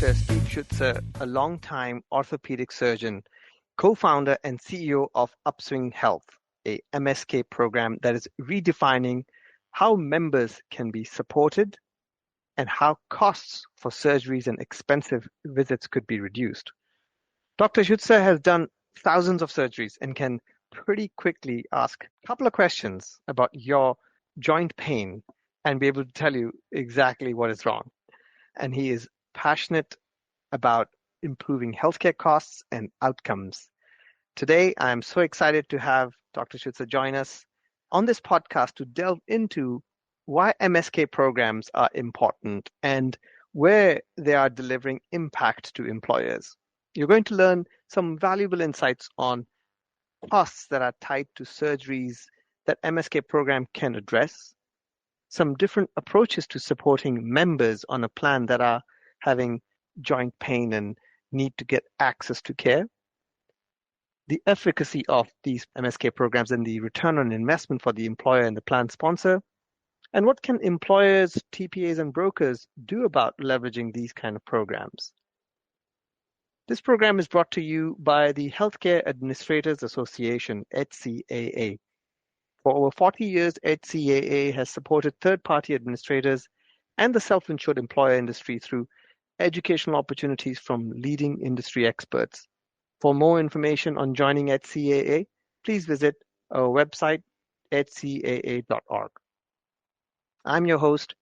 Dr. Steve Schutzer, a longtime orthopedic surgeon, co-founder and CEO of Upswing Health, a MSK program that is redefining how members can be supported and how costs for surgeries and expensive visits could be reduced. Dr. Schutzer has done thousands of surgeries and can pretty quickly ask a couple of questions about your joint pain and be able to tell you exactly what is wrong. And he is passionate about improving healthcare costs and outcomes. Today, I'm so excited to have Dr. Schutzer join us on this podcast to delve into why MSK programs are important and where they are delivering impact to employers. You're going to learn some valuable insights on costs that are tied to surgeries that MSK program can address, some different approaches to supporting members on a plan that are having joint pain and need to get access to care, the efficacy of these MSK programs and the return on investment for the employer and the plan sponsor, and what can employers, TPAs, and brokers do about leveraging these kind of programs. This program is brought to you by the Healthcare Administrators Association, HCAA. For over 40 years, HCAA has supported third-party administrators and the self-insured employer industry through educational opportunities from leading industry experts. For more information on joining HCAA, please visit our website, hcaa.org. I'm your host,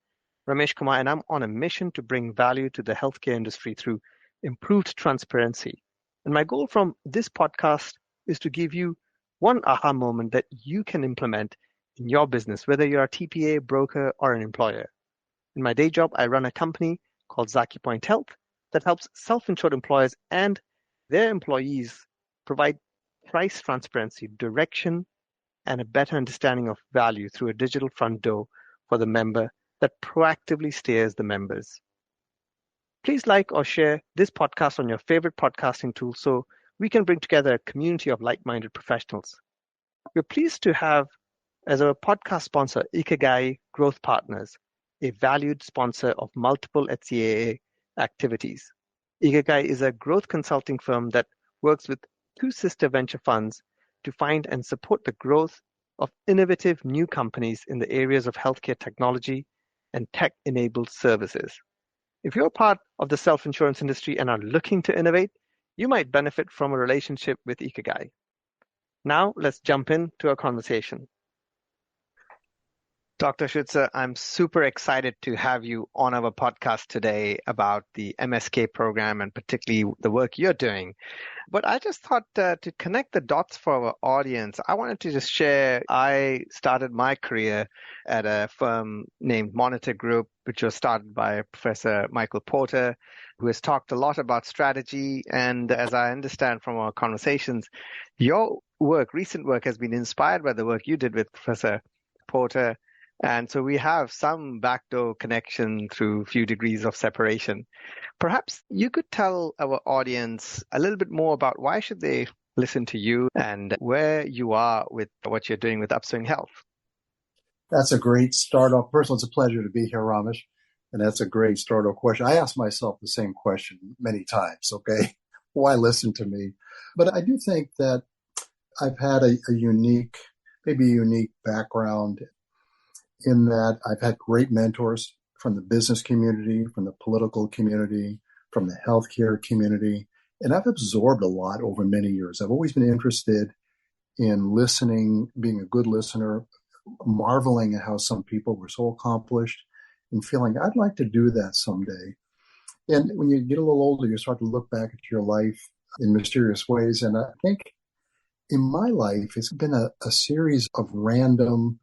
Ramesh Kumar, and I'm on a mission to bring value to the healthcare industry through improved transparency. And my goal from this podcast is to give you one aha moment that you can implement in your business, whether you're a TPA, broker, or an employer. In my day job, I run a company called Zaki Point Health that helps self-insured employers and their employees provide price transparency, direction, and a better understanding of value through a digital front door for the member that proactively steers the members. Please like or share this podcast on your favorite podcasting tool so we can bring together a community of like-minded professionals. We're pleased to have as our podcast sponsor Ikigai Growth Partners, a valued sponsor of multiple HCAA activities. Ikigai is a growth consulting firm that works with two sister venture funds to find and support the growth of innovative new companies in the areas of healthcare technology and tech-enabled services. If you're part of the self-insurance industry and are looking to innovate, you might benefit from a relationship with Ikigai. Now, let's jump into our conversation. Dr. Schutzer, I'm super excited to have you on our podcast today about the MSK program and particularly the work you're doing. But I just thought to connect the dots for our audience, I wanted to just share, I started my career at a firm named Monitor Group, which was started by Professor Michael Porter, who has talked a lot about strategy. And as I understand from our conversations, your work, recent work, has been inspired by the work you did with Professor Porter. And so we have some backdoor connection through a few degrees of separation. Perhaps you could tell our audience a little bit more about why should they listen to you and where you are with what you're doing with Upswing Health. That's a great start off. First of all, it's a pleasure to be here, Ramesh. And that's a great start off question. I ask myself the same question many times, okay? Why listen to me? But I do think that I've had a unique background in that I've had great mentors from the business community, from the political community, from the healthcare community, and I've absorbed a lot over many years. I've always been interested in listening, being a good listener, marveling at how some people were so accomplished and feeling I'd like to do that someday. And when you get a little older, you start to look back at your life in mysterious ways. And I think in my life, it's been a series of random,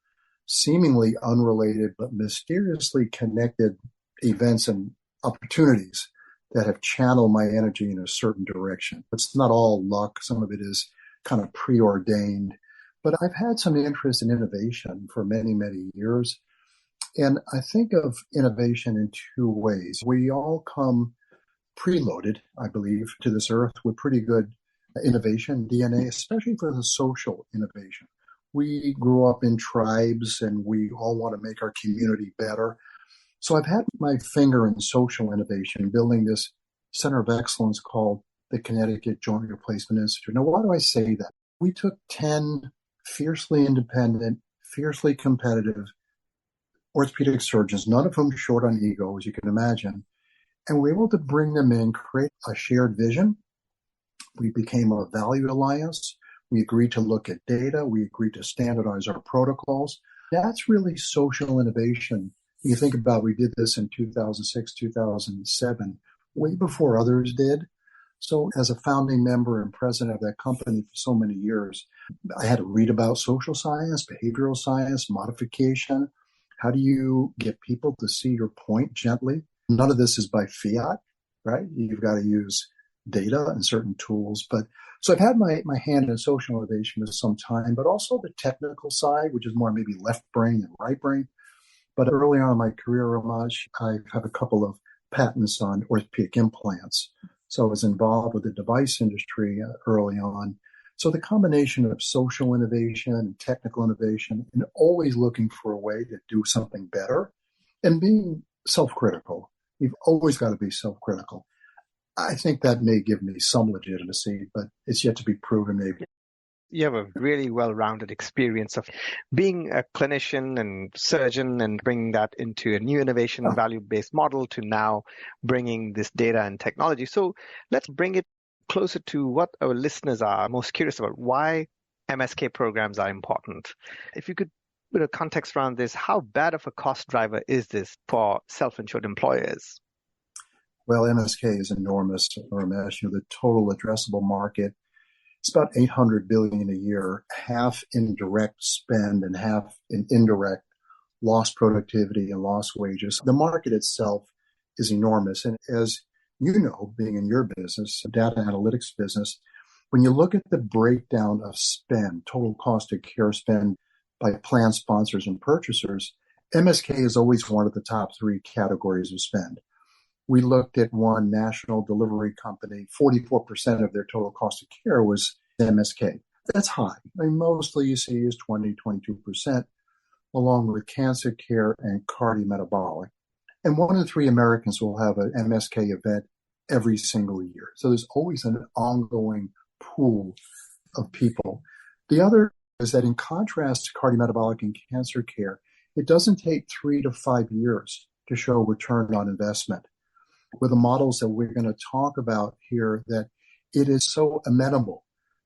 seemingly unrelated, but mysteriously connected events and opportunities that have channeled my energy in a certain direction. It's not all luck. Some of it is kind of preordained. But I've had some interest in innovation for many, many years. And I think of innovation in two ways. We all come preloaded, I believe, to this earth with pretty good innovation DNA, especially for the social innovation. We grew up in tribes and we all want to make our community better. So I've had my finger in social innovation, building this center of excellence called the Connecticut Joint Replacement Institute. Now, why do I say that? We took 10 fiercely independent, fiercely competitive orthopedic surgeons, none of whom short on ego, as you can imagine, and we were able to bring them in, create a shared vision. We became a value alliance. We agreed to look at data. We agreed to standardize our protocols. That's really social innovation. You think about, we did this in 2006, 2007, way before others did. So as a founding member and president of that company for so many years, I had to read about social science, behavioral science, modification. How do you get people to see your point gently? None of this is by fiat, right? You've got to use data and certain tools. But so I've had my hand in social innovation for some time, but also the technical side, which is more maybe left brain and right brain. But early on in my career, Ramaj, I have a couple of patents on orthopedic implants. So I was involved with the device industry early on. So the combination of social innovation and technical innovation and always looking for a way to do something better and being self-critical. You've always got to be self-critical. I think that may give me some legitimacy, but it's yet to be proven maybe. You have a really well-rounded experience of being a clinician and surgeon and bringing that into a new innovation value-based model to now bringing this data and technology. So let's bring it closer to what our listeners are most curious about, why MSK programs are important. If you could put a context around this, how bad of a cost driver is this for self-insured employers? Well, MSK is enormous, Ramesh. The total addressable market, it's about $800 billion a year, half in direct spend and half in indirect lost productivity and lost wages. The market itself is enormous. And as you know, being in your business, data analytics business, when you look at the breakdown of spend, total cost of care spend by plan sponsors and purchasers, MSK is always one of the top three categories of spend. We looked at one national delivery company, 44% of their total cost of care was MSK. That's high. I mean, mostly you see is 20, 22%, along with cancer care and cardiometabolic. And 1 in 3 Americans will have an MSK event every single year. So there's always an ongoing pool of people. The other is that in contrast to cardiometabolic and cancer care, it doesn't take 3 to 5 years to show return on investment. With the models that we're going to talk about here, that it is so amenable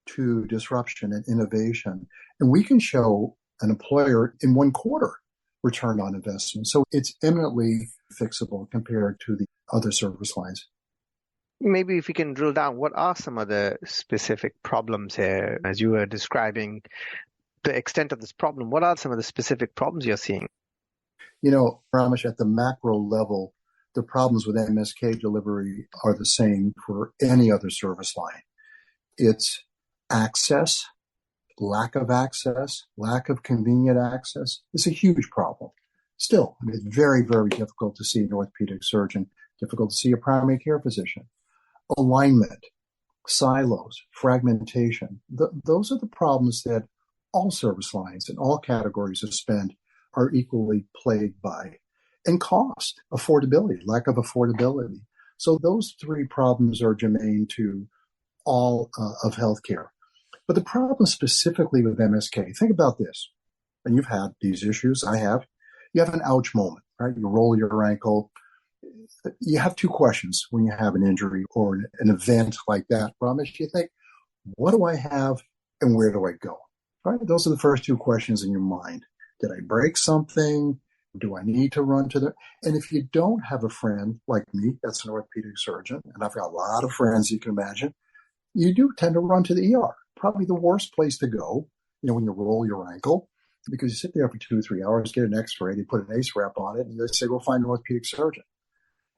to disruption and innovation. And we can show an employer in 1 quarter return on investment. So it's eminently fixable compared to the other service lines. Maybe if you can drill down, what are some of the specific problems here? As you were describing the extent of this problem, what are some of the specific problems you're seeing? You know, Ramesh, at the macro level, the problems with MSK delivery are the same for any other service line. It's access, lack of convenient access. It's a huge problem. Still, I mean, it's very, very difficult to see an orthopedic surgeon, difficult to see a primary care physician. Alignment, silos, fragmentation. Those are the problems that all service lines and all categories of spend are equally plagued by. And cost, affordability, lack of affordability. So those 3 problems are germane to all of healthcare. But the problem specifically with MSK, think about this, and you've had these issues, I have. You have an ouch moment, right? You roll your ankle. You have 2 questions when you have an injury or an event like that. Ramesh, you think, what do I have and where do I go? Right? Those are the first 2 questions in your mind. Did I break something? Do I need to run to the... And if you don't have a friend like me, that's an orthopedic surgeon, and I've got a lot of friends you can imagine, you do tend to run to the ER. Probably the worst place to go, when you roll your ankle, because you sit there for 2 or 3 hours, get an x-ray, they put an ACE wrap on it, and they say, go find an orthopedic surgeon.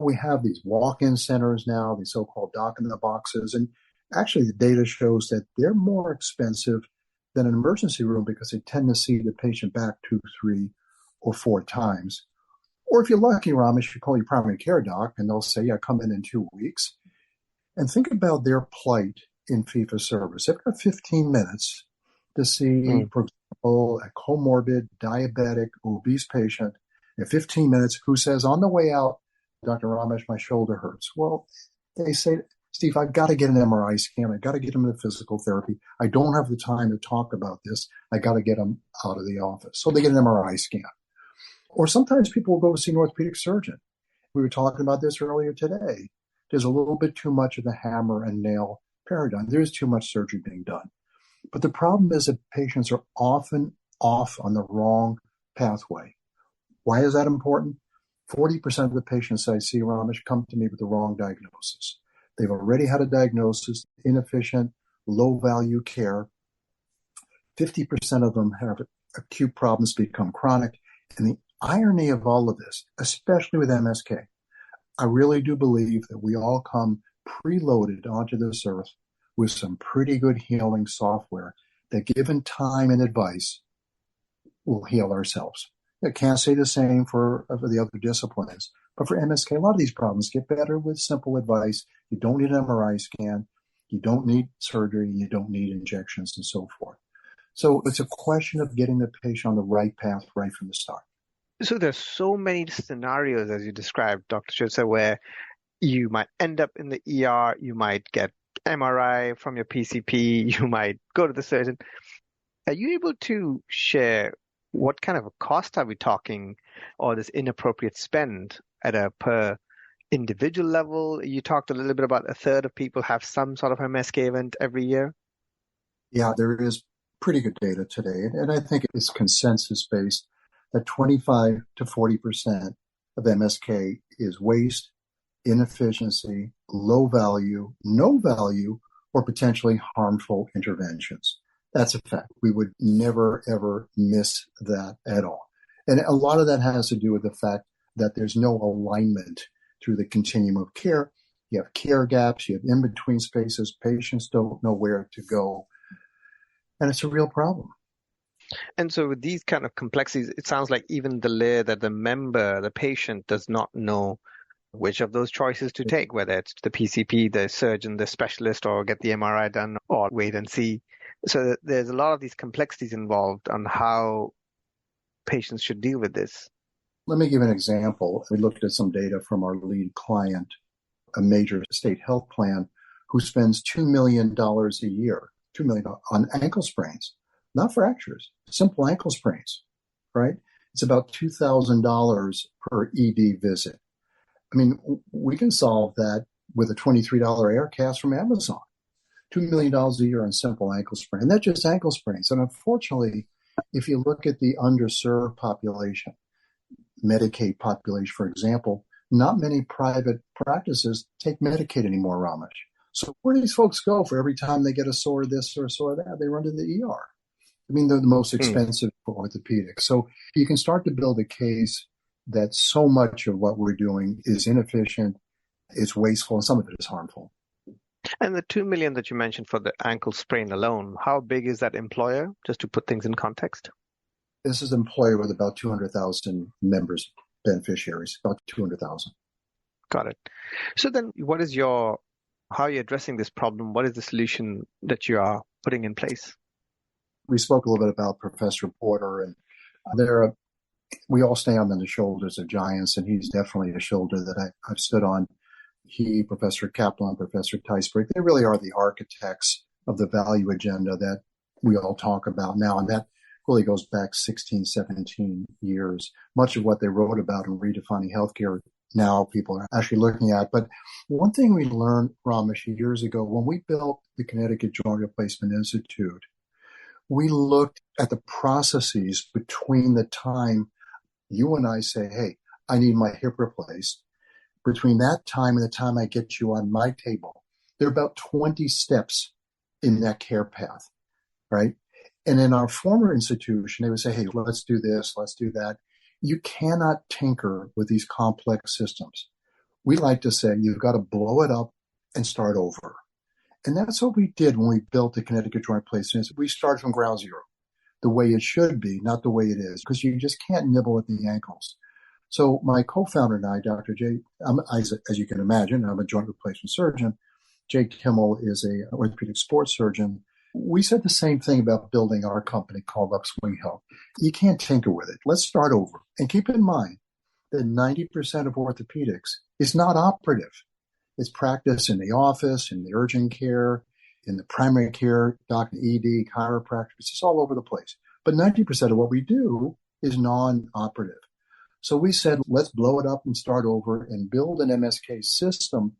We have these walk-in centers now, these so-called doc-in-the-boxes, and actually the data shows that they're more expensive than an emergency room because they tend to see the patient back 2, 3, or 4 times. Or if you're lucky, Ramesh, you call your primary care doc, and they'll say, yeah, come in 2 weeks. And think about their plight in fee-for-service. They've got 15 minutes to see, for example, a comorbid, diabetic, obese patient in 15 minutes who says on the way out, Dr. Ramesh, my shoulder hurts. Well, They say, Steve, I've got to get an MRI scan. I've got to get them into physical therapy. I don't have the time to talk about this. I got to get them out of the office. So they get an MRI scan. Or sometimes people will go to see an orthopedic surgeon. We were talking about this earlier today. There's a little bit too much of the hammer and nail paradigm. There's too much surgery being done. But the problem is that patients are often off on the wrong pathway. Why is that important? 40% of the patients I see, Ramesh, come to me with the wrong diagnosis. They've already had a diagnosis, inefficient, low-value care. 50% of them have acute problems become chronic. And the irony of all of this, especially with MSK, I really do believe that we all come preloaded onto this earth with some pretty good healing software that, given time and advice, will heal ourselves. I can't say the same for the other disciplines, but for MSK, a lot of these problems get better with simple advice. You don't need an MRI scan. You don't need surgery. You don't need injections and so forth. So it's a question of getting the patient on the right path right from the start. So there's so many scenarios, as you described, Dr. Schutzer, where you might end up in the ER, you might get MRI from your PCP, you might go to the surgeon. Are you able to share what kind of a cost are we talking, or this inappropriate spend at a per individual level? You talked a little bit about a third of people have some sort of MSK event every year. Yeah, there is pretty good data today, and I think it's consensus-based that 25 to 40% of MSK is waste, inefficiency, low value, no value, or potentially harmful interventions. That's a fact. We would never, ever miss that at all. And a lot of that has to do with the fact that there's no alignment through the continuum of care. You have care gaps, you have in-between spaces, patients don't know where to go, and it's a real problem. And so with these kind of complexities, it sounds like even the layer that the member, the patient, does not know which of those choices to take, whether it's the PCP, the surgeon, the specialist, or get the MRI done, or wait and see. So there's a lot of these complexities involved on how patients should deal with this. Let me give an example. We looked at some data from our lead client, a major state health plan, who spends $2 million a year, $2 million on ankle sprains, not fractures, simple ankle sprains, right? It's about $2,000 per ED visit. I mean, we can solve that with a $23 air cast from Amazon. $2 million a year on simple ankle sprain. And that's just ankle sprains. And unfortunately, if you look at the underserved population, Medicaid population, for example, not many private practices take Medicaid anymore, Ramesh. So where do these folks go for every time they get a sore this or a sore that? They run to the ER. I mean, they're the most expensive for orthopedics. So you can start to build a case that so much of what we're doing is inefficient, is wasteful, and some of it is harmful. And the 2 million that you mentioned for the ankle sprain alone, how big is that employer, just to put things in context? This is an employer with about 200,000 members, beneficiaries, about 200,000. Got it. So then how are you addressing this problem? What is the solution that you are putting in place? We spoke a little bit about Professor Porter, and we all stand on the shoulders of giants, and he's definitely a shoulder that I've stood on. He, Professor Kaplan, Professor Teisberg, they really are the architects of the value agenda that we all talk about now. And that really goes back 16, 17 years. Much of what they wrote about in redefining healthcare now people are actually looking at. But one thing we learned, Ramesh, years ago, when we built the Connecticut Joint Replacement Institute, we looked at the processes between the time you and I say, hey, I need my hip replaced. Between that time and the time I get you on my table, there are about 20 steps in that care path, right? And in our former institution, they would say, hey, let's do this, let's do that. You cannot tinker with these complex systems. We like to say you've got to blow it up and start over. And that's what we did when we built the Connecticut Joint Replacement. We started from ground zero, the way it should be, not the way it is, because you just can't nibble at the ankles. So my co-founder and I, Dr. Jay, as you can imagine, I'm a joint replacement surgeon. Jay Kimmel is an orthopedic sports surgeon. We said the same thing about building our company called Upswing Health. You can't tinker with it. Let's start over. And keep in mind that 90% of orthopedics is not operative. It's practiced in the office, in the urgent care, in the primary care, doctor, ED, chiropractic. It's just all over the place. But 90% of what we do is non-operative. So we said, let's blow it up and start over and build an MSK system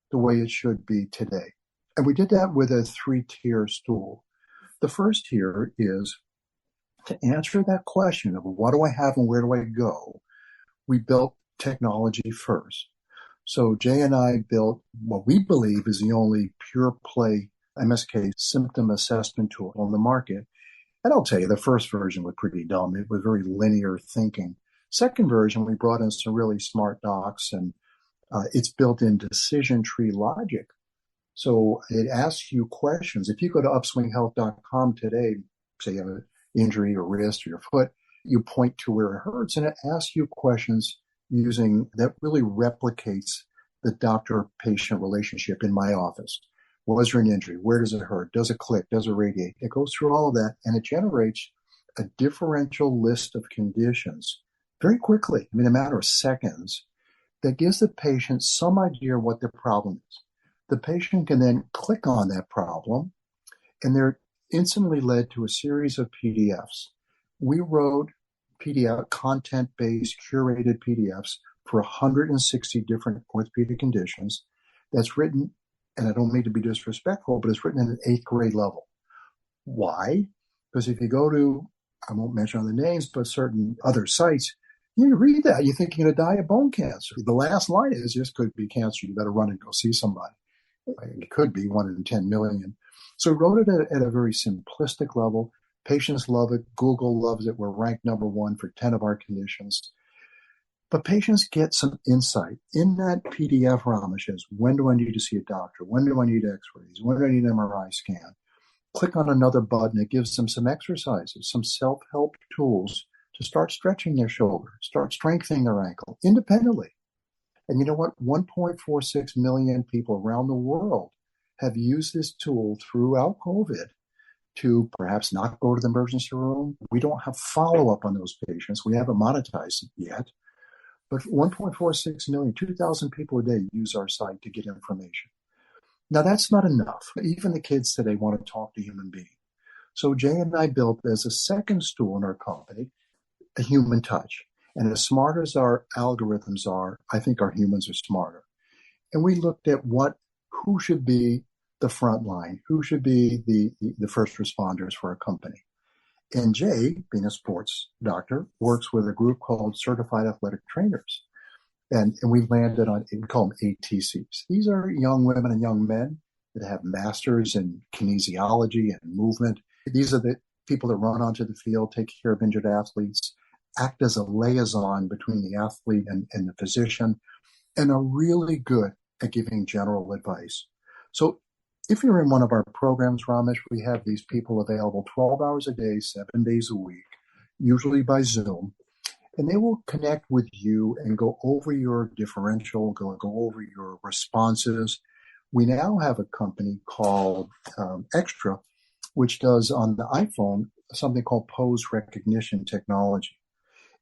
the way it should be today. And we did that with a 3-tier stool. The first tier is to answer that question of what do I have and where do I go? We built technology first. So Jay and I built what we believe is the only pure play MSK symptom assessment tool on the market. And I'll tell you, the first version was pretty dumb. It was very linear thinking. Second version, we brought in some really smart docs, and it's built in decision tree logic. So it asks you questions. If you go to upswinghealth.com today, say you have an injury or wrist or your foot, you point to where it hurts, and it asks you questions using that really replicates the doctor-patient relationship in my office. Was there an injury? Where does it hurt? Does it click? Does it radiate? It goes through all of that, and it generates a differential list of conditions very quickly, in a matter of seconds, that gives the patient some idea what their problem is. The patient can then click on that problem, and they're instantly led to a series of PDFs. We wrote PDF, content-based, curated PDFs for 160 different orthopedic conditions that's written, and I don't mean to be disrespectful, but it's written at an 8th grade level. Why? Because if you go to, I won't mention the names, but certain other sites, you read that, you think you're going to die of bone cancer. The last line is, this could be cancer. You better run and go see somebody. It could be 1 in 10 million. So we wrote it at a very simplistic level. Patients love it. Google loves it. We're ranked #1 for 10 of our conditions. But patients get some insight. In that PDF, Ramesh, is when do I need to see a doctor? When do I need x-rays? When do I need an MRI scan? Click on another button. It gives them some exercises, some self-help tools to start stretching their shoulder, start strengthening their ankle independently. And you know what? 1.46 million people around the world have used this tool throughout COVID to perhaps not go to the emergency room. We don't have follow-up on those patients. We haven't monetized it yet. But 1.46 million, 2,000 people a day use our site to get information. Now, that's not enough. Even the kids today want to talk to human beings. So Jay and I built, as a second stool in our company, a human touch. And as smart as our algorithms are, I think our humans are smarter. And we looked at who should be the front line, who should be the first responders for our company. And Jay, being a sports doctor, works with a group called Certified Athletic Trainers. And we landed on, we call them ATCs. These are young women and young men that have masters in kinesiology and movement. These are the people that run onto the field, take care of injured athletes, act as a liaison between the athlete and the physician, and are really good at giving general advice. So if you're in one of our programs, Ramesh, we have these people available 12 hours a day, 7 days a week, usually by Zoom, and they will connect with you and go over your differential, go over your responses. We now have a company called Extra, which does on the iPhone something called pose recognition technology.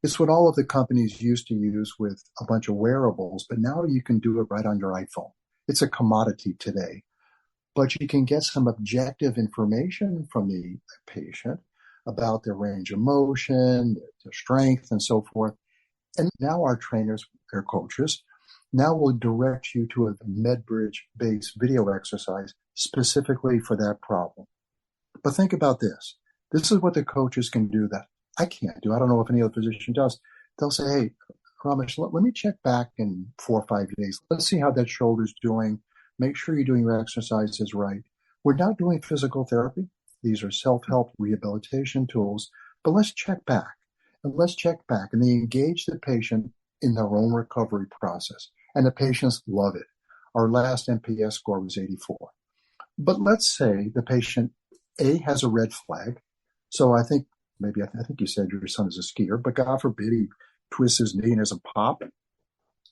It's what all of the companies used to use with a bunch of wearables, but now you can do it right on your iPhone. It's a commodity today. But you can get some objective information from the patient about their range of motion, their strength, and so forth. And now our trainers, their coaches, now will direct you to a MedBridge-based video exercise specifically for that problem. But think about this. This is what the coaches can do that I can't do. I don't know if any other physician does. They'll say, hey, Ramesh, let me check back in 4 or 5 days. Let's see how that shoulder's doing. Make sure you're doing your exercises right. We're not doing physical therapy. These are self-help rehabilitation tools, but let's check back. And they engage the patient in their own recovery process. And the patients love it. Our last NPS score was 84. But let's say the patient, A, has a red flag. So I think you said your son is a skier, but God forbid he twists his knee and has a pop and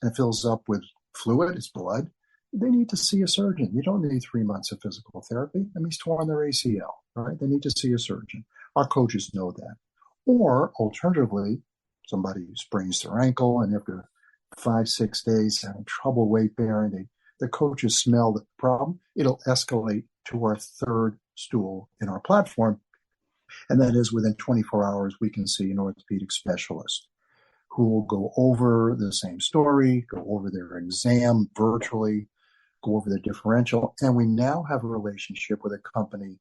it fills up with fluid, it's blood. They need to see a surgeon. You don't need 3 months of physical therapy. I mean, he's torn their ACL, right? They need to see a surgeon. Our coaches know that. Or alternatively, somebody sprains their ankle and after 5-6 days having trouble weight bearing, the coaches smell the problem, it'll escalate to our third stool in our platform. And that is within 24 hours, we can see an orthopedic specialist who will go over the same story, go over their exam virtually, go over the differential. And we now have a relationship with a company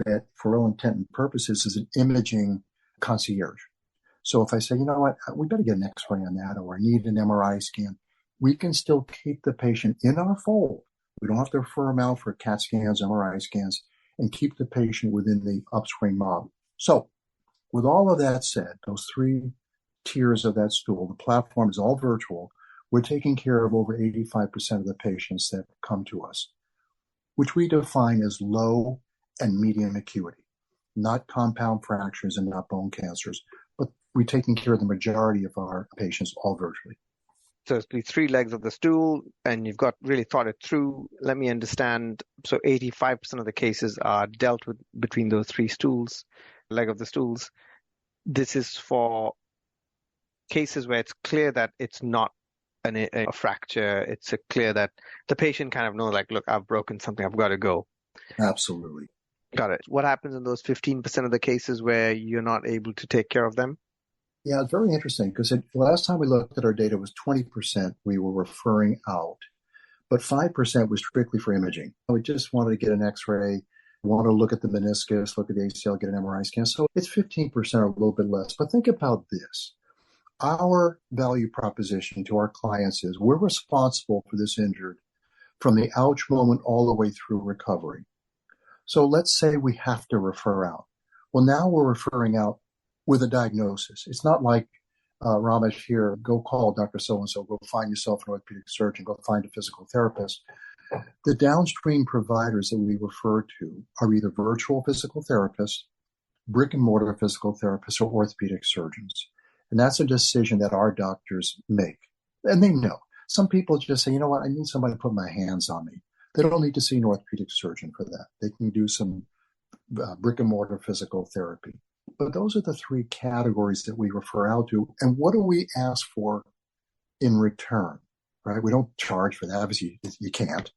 that, for all intent and purposes, is an imaging concierge. So if I say, you know what, we better get an x-ray on that, or I need an MRI scan, we can still keep the patient in our fold. We don't have to refer them out for CAT scans, MRI scans, and keep the patient within the Upswing model. So with all of that said, those three tiers of that stool, the platform is all virtual. We're taking care of over 85% of the patients that come to us, which we define as low and medium acuity, not compound fractures and not bone cancers, but we're taking care of the majority of our patients all virtually. So it's the three legs of the stool, and you've got really thought it through. Let me understand. So 85% of the cases are dealt with between those three stools, leg of the stools. This is for cases where it's clear that it's not a fracture. It's clear that the patient kind of knows, like, look, I've broken something, I've got to go. Absolutely. Got it. What happens in those 15% of the cases where you're not able to take care of them? Yeah, it's very interesting because the last time we looked at our data was 20% we were referring out, but 5% was strictly for imaging. We just wanted to get an x-ray, want to look at the meniscus, look at the ACL, get an MRI scan. So it's 15% or a little bit less. But think about this. Our value proposition to our clients is we're responsible for this injured from the ouch moment all the way through recovery. So let's say we have to refer out. Well, now we're referring out with a diagnosis. It's not like, Ramesh here, go call Dr. So-and-so, go find yourself an orthopedic surgeon, go find a physical therapist. The downstream providers that we refer to are either virtual physical therapists, brick and mortar physical therapists, or orthopedic surgeons. And that's a decision that our doctors make. And they know. Some people just say, you know what, I need somebody to put my hands on me. They don't need to see an orthopedic surgeon for that. They can do some brick and mortar physical therapy. But those are the three categories that we refer out to. And what do we ask for in return? Right? We don't charge for that. Obviously, you can't.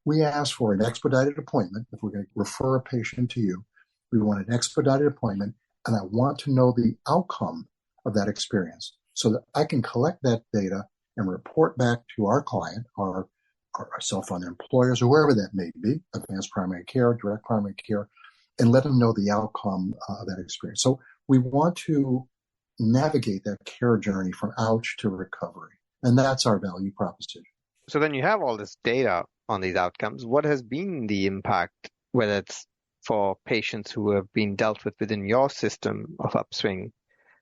We ask for an expedited appointment. If we're going to refer a patient to you, we want an expedited appointment, and I want to know the outcome of that experience so that I can collect that data and report back to our client, our self-funded employers, or wherever that may be, advanced primary care, direct primary care, and let them know the outcome of that experience. So we want to navigate that care journey from ouch to recovery. And that's our value proposition. So then you have all this data on these outcomes. What has been the impact, whether it's for patients who have been dealt with within your system of Upswing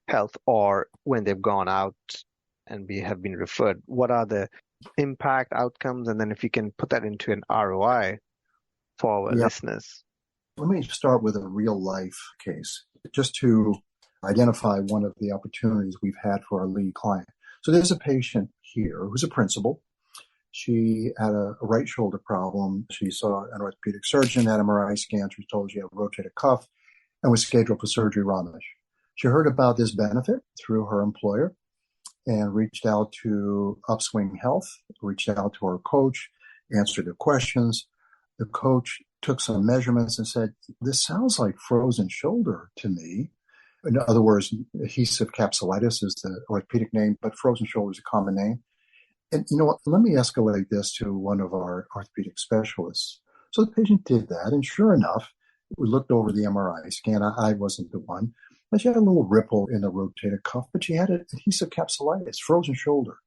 Health or when they've gone out and have been referred? What are the impact outcomes? And then if you can put that into an ROI for our listeners. Let me start with a real life case just to identify one of the opportunities we've had for our lead client. So there's a patient here who's a principal. She had a right shoulder problem. She saw an orthopedic surgeon, had MRI scan. She was told she had a rotator cuff and was scheduled for surgery, Ramesh. She heard about this benefit through her employer and reached out to Upswing Health, reached out to her coach, answered her questions. The coach took some measurements and said, this sounds like frozen shoulder to me. In other words, adhesive capsulitis is the orthopedic name, but frozen shoulder is a common name. And you know what? Let me escalate this to one of our orthopedic specialists. So the patient did that, and sure enough, we looked over the MRI scan. I wasn't the one, but she had a little ripple in the rotator cuff, but she had an adhesive capsulitis, frozen shoulder,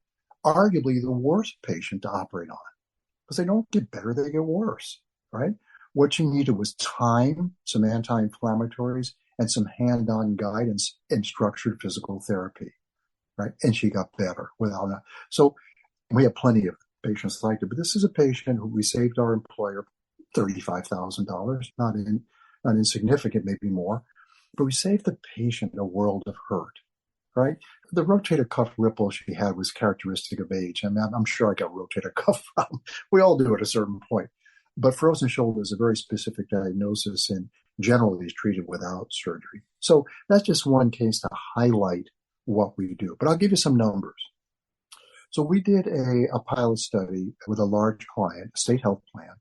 arguably the worst patient to operate on because they don't get better, they get worse, right? What she needed was time, some anti-inflammatories, and some hand-on guidance and structured physical therapy, right? And she got better without that. So we have plenty of patients like it, but this is a patient who we saved our employer $35,000, not insignificant, maybe more, but we saved the patient a world of hurt, right? The rotator cuff ripple she had was characteristic of age. I mean, I'm sure I got rotator cuff problem. We all do at a certain point. But frozen shoulder is a very specific diagnosis and generally is treated without surgery. So that's just one case to highlight what we do. But I'll give you some numbers. So we did a pilot study with a large client, a state health plan,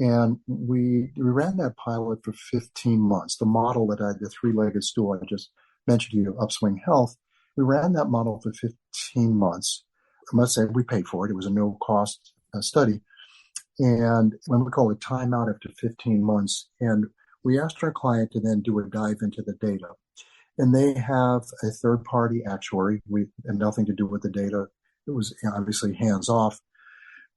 and we ran that pilot for 15 months. The model that I had, the three-legged stool I just mentioned to you, Upswing Health, we ran that model for 15 months. I must say we paid for it. It was a no-cost study. And when we call it timeout after 15 months, and we asked our client to then do a dive into the data. And they have a third-party actuary. We had nothing to do with the data. It was obviously hands-off.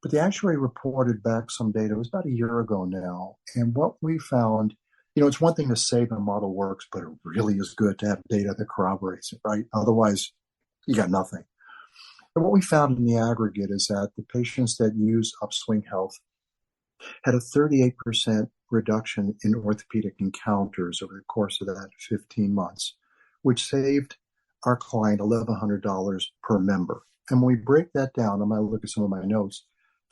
But the actuary reported back some data. It was about a year ago now. And what we found, it's one thing to say the model works, but it really is good to have data that corroborates it, right? Otherwise, you got nothing. And what we found in the aggregate is that the patients that use Upswing Health had a 38% reduction in orthopedic encounters over the course of that 15 months, which saved our client $1,100 per member. And when we break that down, I'm going to look at some of my notes,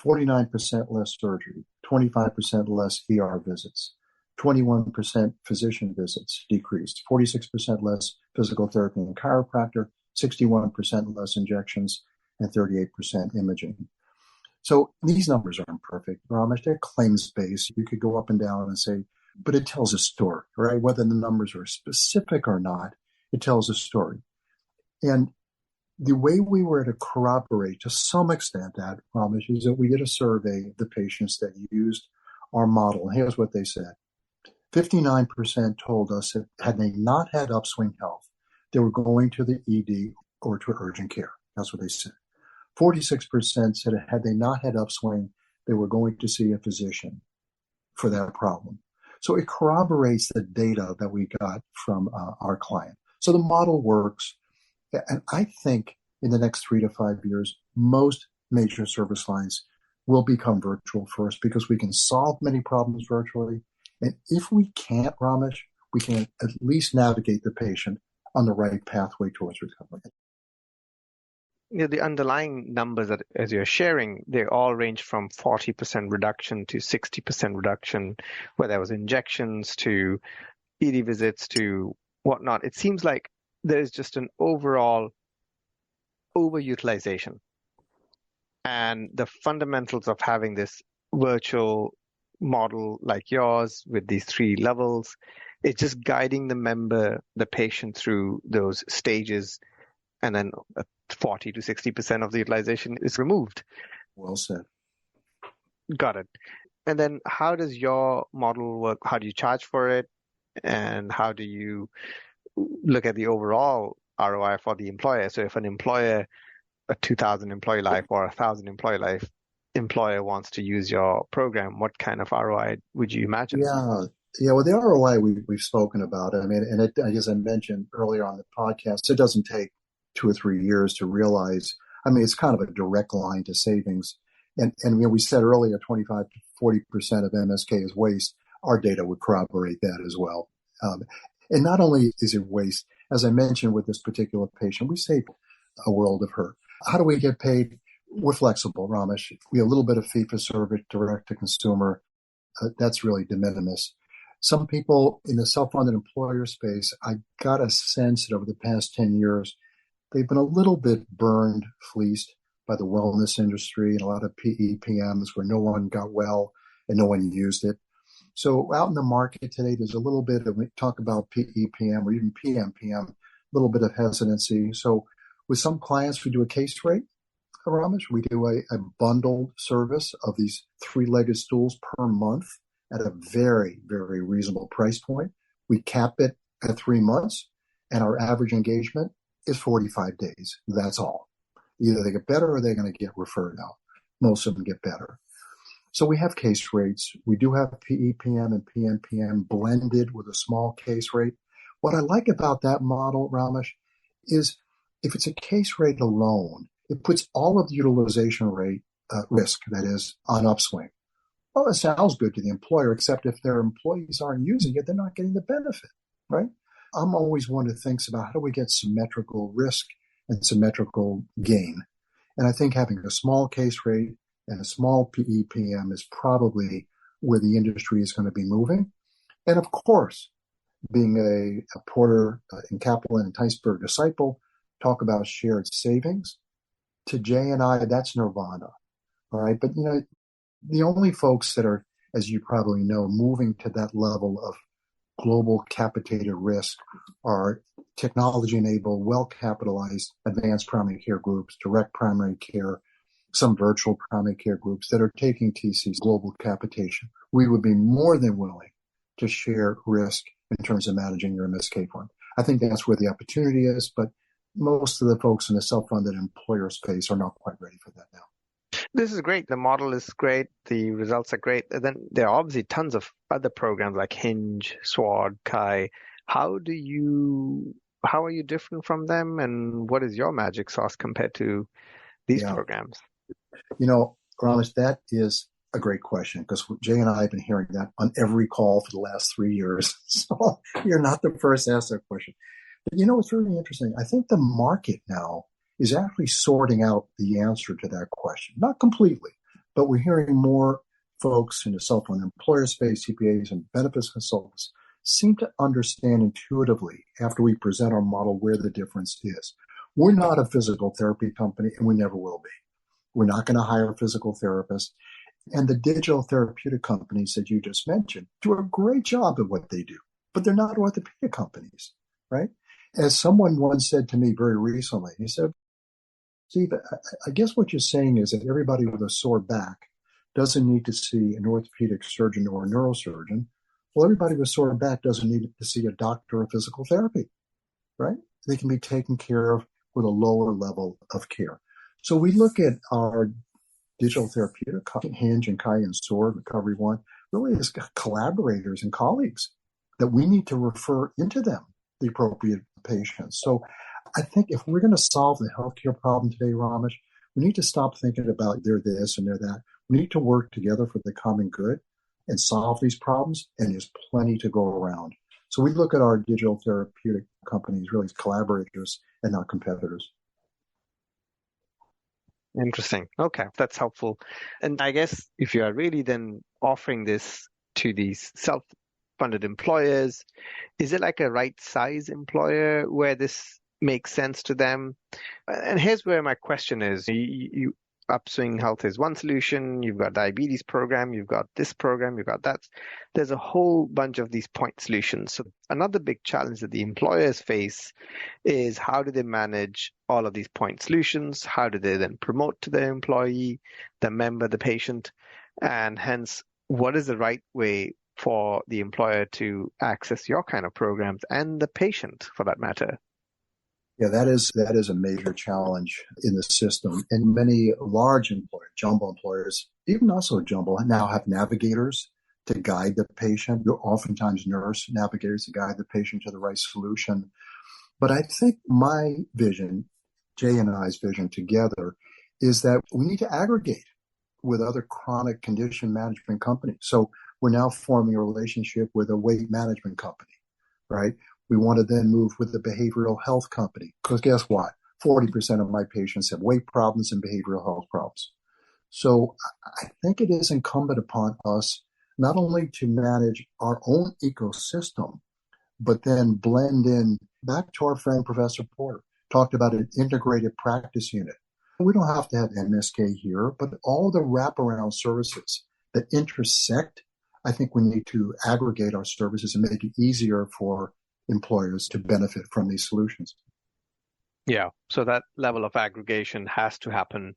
49% less surgery, 25% less ER visits, 21% physician visits decreased, 46% less physical therapy and chiropractor, 61% less injections, and 38% imaging. So these numbers aren't perfect, Ramesh. They're claims-based. You could go up and down and say, but it tells a story, right? Whether the numbers are specific or not, it tells a story. And the way we were to corroborate to some extent that, Ramesh, is that we did a survey of the patients that used our model. And here's what they said. 59% told us that had they not had Upswing Health, they were going to the ED or to urgent care. That's what they said. 46% said had they not had Upswing, they were going to see a physician for that problem. So it corroborates the data that we got from our client. So the model works. And I think in the next 3 to 5 years, most major service lines will become virtual first because we can solve many problems virtually. And if we can't, Ramesh, we can at least navigate the patient on the right pathway towards recovery. The underlying numbers that, as you're sharing, they all range from 40% reduction to 60% reduction, where there was injections to ED visits to whatnot. It seems like there's just an overall overutilization. And the fundamentals of having this virtual model like yours with these 3 levels, it's just guiding the patient through those stages, and then 40 to 60% of the utilization is removed. Well said. Got it. And then how does your model work? How do you charge for it? And how do you look at the overall ROI for the employer? So if an employer, a 2,000 employee life or 1,000 employee life employer wants to use your program, what kind of ROI would you imagine? Yeah. Well, the ROI we've spoken about. I mean, and as I mentioned earlier on the podcast, it doesn't take 2 or 3 years to realize. I mean, it's kind of a direct line to savings. And we said earlier, 25 to 40% of MSK is waste. Our data would corroborate that as well. And not only is it waste, as I mentioned with this particular patient, we saved a world of hurt. How do we get paid? We're flexible, Ramesh. We have a little bit of fee for service, direct to consumer. That's really de minimis. Some people in the self-funded employer space, I got a sense that over the past 10 years, they've been a little bit burned, fleeced by the wellness industry and a lot of PEPMs where no one got well and no one used it. So out in the market today, there's a little bit of, we talk about PEPM or even PMPM, a little bit of hesitancy. So with some clients, we do a case rate, Ramesh. We do a bundled service of these 3-legged stools per month at a very, very reasonable price point. We cap it at 3 months, and our average engagement is 45 days. That's all. Either they get better or they're going to get referred out. Most of them get better. So we have case rates. We do have PEPM and PMPM blended with a small case rate. What I like about that model, Ramesh, is if it's a case rate alone, it puts all of the utilization rate risk, that is, on Upswing. Well, it sounds good to the employer, except if their employees aren't using it, they're not getting the benefit, right? I'm always one who thinks about how do we get symmetrical risk and symmetrical gain. And I think having a small case rate and a small PEPM is probably where the industry is going to be moving. And of course, being a Porter and Kaplan and Teisberg disciple, talk about shared savings. To Jay and I, that's nirvana. All right. But, the only folks that are, as you probably know, moving to that level of global capitated risk are technology-enabled, well-capitalized advanced primary care groups, direct primary care, some virtual primary care groups that are taking TC's global capitation. We would be more than willing to share risk in terms of managing your MSK fund. I think that's where the opportunity is, but most of the folks in the self-funded employer space are not quite ready for that now. This is great. The model is great. The results are great. And then there are obviously tons of other programs like Hinge, Sword, Kai. How are you different from them? And what is your magic sauce compared to these Yeah. programs? Ramesh, that is a great question because Jay and I have been hearing that on every call for the last 3 years. So you're not the first to ask that question. But it's really interesting. I think the market now is actually sorting out the answer to that question. Not completely, but we're hearing more folks in the self-funded employer space, CPAs and benefits consultants seem to understand intuitively after we present our model where the difference is. We're not a physical therapy company and we never will be. We're not going to hire physical therapists. And the digital therapeutic companies that you just mentioned do a great job at what they do, but they're not orthopedic companies, right? As someone once said to me very recently, he said, Steve, I guess what you're saying is that everybody with a sore back doesn't need to see an orthopedic surgeon or a neurosurgeon. Well, everybody with a sore back doesn't need to see a doctor of physical therapy, right? They can be taken care of with a lower level of care. So we look at our digital therapeutic, Hinge and Kai and Sword, Recovery One, really as collaborators and colleagues that we need to refer into them the appropriate patients. So I think if we're going to solve the healthcare problem today, Ramesh, we need to stop thinking about they're this and they're that. We need to work together for the common good and solve these problems, and there's plenty to go around. So we look at our digital therapeutic companies really as collaborators and not competitors. Interesting. Okay, that's helpful. And I guess if you are really then offering this to these self-funded employers, is it like a right size employer where this makes sense to them? And here's where my question is. Upswing Health is one solution. You've got diabetes program. You've got this program. You've got that. There's a whole bunch of these point solutions. So another big challenge that the employers face is how do they manage all of these point solutions? How do they then promote to the employee, the member, the patient? And hence, what is the right way for the employer to access your kind of programs and the patient for that matter? Yeah, that is a major challenge in the system. And many large employers, jumbo employers, even also jumbo, now have navigators to guide the patient. You're oftentimes nurse navigators to guide the patient to the right solution. But I think my vision, Jay and I's vision together, is that we need to aggregate with other chronic condition management companies. So we're now forming a relationship with a weight management company, right? We want to then move with a behavioral health company because guess what? 40% of my patients have weight problems and behavioral health problems. So I think it is incumbent upon us not only to manage our own ecosystem, but then blend in back to our friend Professor Porter, talked about an integrated practice unit. We don't have to have MSK here, but all the wraparound services that intersect, I think we need to aggregate our services and make it easier for employers to benefit from these solutions. Yeah, so that level of aggregation has to happen.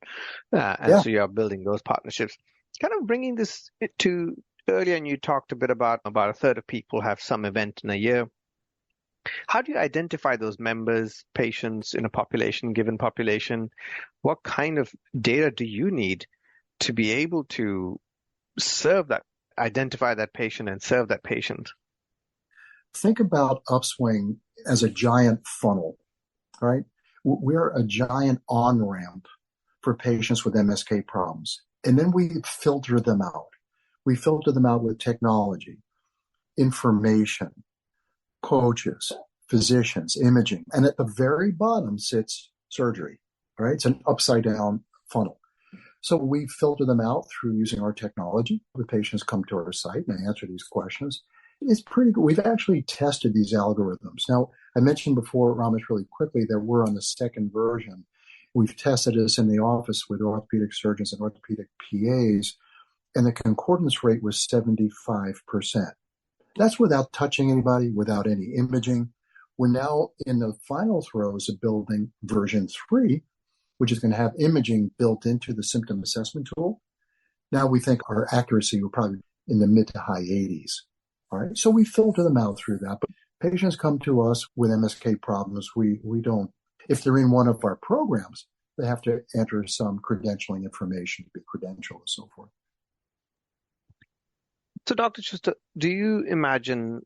So you're building those partnerships. Kind of bringing this to earlier, and you talked a bit about a third of people have some event in a year. How do you identify those members, patients in a given population? What kind of data do you need to be able to identify that patient and serve that patient? Think about Upswing as a giant funnel, right? We're a giant on-ramp for patients with MSK problems. And then we filter them out. We filter them out with technology, information, coaches, physicians, imaging. And at the very bottom sits surgery, right? It's an upside down funnel. So we filter them out through using our technology. The patients come to our site and answer these questions. It's pretty good. We've actually tested these algorithms. Now, I mentioned before, Ramesh, really quickly, that we're on the second version. We've tested this in the office with orthopedic surgeons and orthopedic PAs, and the concordance rate was 75%. That's without touching anybody, without any imaging. We're now in the final throes of building version 3, which is going to have imaging built into the symptom assessment tool. Now we think our accuracy will probably be in the mid to high 80s. All right. So we filter them out through that. But patients come to us with MSK problems. We don't, if they're in one of our programs, they have to enter some credentialing information to be credentialed and so forth. So, Dr. Schutzer, do you imagine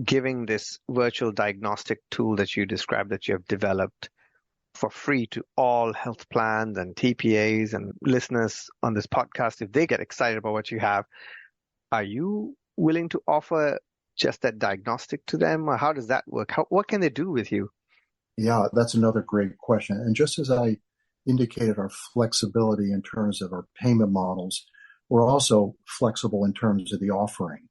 giving this virtual diagnostic tool that you described that you have developed for free to all health plans and TPAs and listeners on this podcast? If they get excited about what you have, are you willing to offer just that diagnostic to them, or how does that work? What can they do with you? Yeah, that's another great question. And just as I indicated our flexibility in terms of our payment models, we're also flexible in terms of the offering.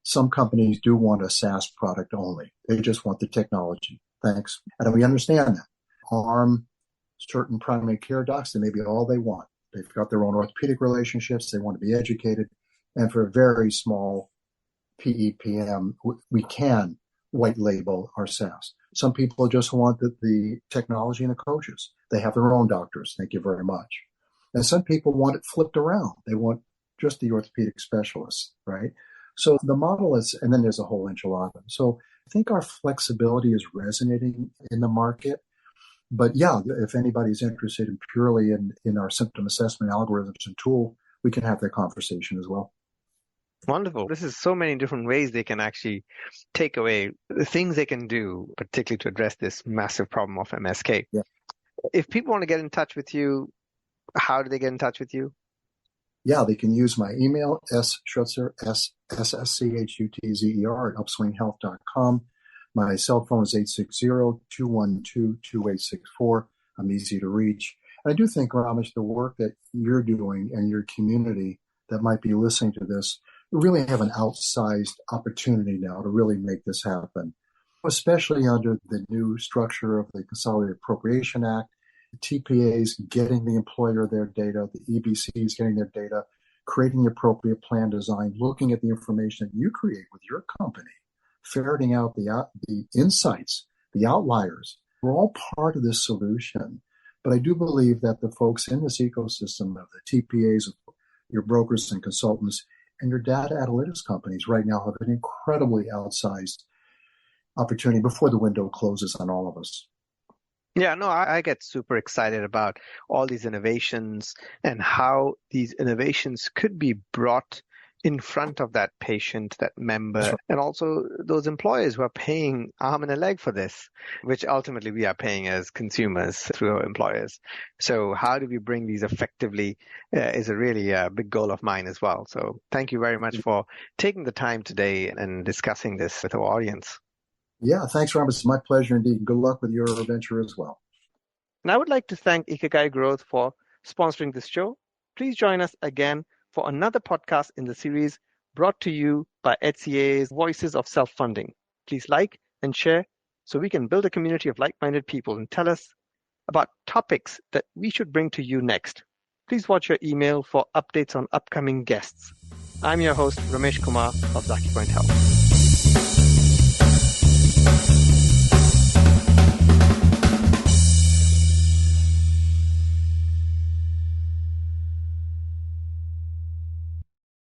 Some companies do want a SaaS product only. They just want the technology. Thanks. And we understand that. Arm certain primary care docs, that may be all they want. They've got their own orthopedic relationships. They want to be educated. And for a very small PEPM, we can white label our SaaS. Some people just want the technology and the coaches. They have their own doctors. Thank you very much. And some people want it flipped around. They want just the orthopedic specialists, right? So the model is, and then there's a whole enchilada. So I think our flexibility is resonating in the market. But yeah, if anybody's interested in purely in our symptom assessment algorithms and tool, we can have that conversation as well. Wonderful. This is so many different ways they can actually take away the things they can do, particularly to address this massive problem of MSK. Yeah. If people want to get in touch with you, how do they get in touch with you? Yeah, they can use my email, sschutzer, SSCHUTZER at upswinghealth.com. My cell phone is 860-212-2864. I'm easy to reach. And I do think, Ramesh, the work that you're doing and your community that might be listening to this really have an outsized opportunity now to really make this happen, especially under the new structure of the Consolidated Appropriation Act, the TPAs getting the employer their data, the EBCs getting their data, creating the appropriate plan design, looking at the information that you create with your company, ferreting out the insights, the outliers. We're all part of this solution. But I do believe that the folks in this ecosystem of the TPAs, your brokers and consultants, and your data analytics companies right now have an incredibly outsized opportunity before the window closes on all of us. Yeah, no, I get super excited about all these innovations and how these innovations could be brought in front of that patient, that member, That's right. and also those employers who are paying arm and a leg for this, which ultimately we are paying as consumers through our employers. So how do we bring these effectively is a really big goal of mine as well. So thank you very much for taking the time today and discussing this with our audience. Yeah, thanks, Robert. It's my pleasure indeed. Good luck with your venture as well. And I would like to thank Ikigai Growth for sponsoring this show. Please join us again for another podcast in the series brought to you by HCA's Voices of Self-Funding. Please like and share so we can build a community of like-minded people and tell us about topics that we should bring to you next. Please watch your email for updates on upcoming guests. I'm your host, Ramesh Kumar of Zaki Point Health.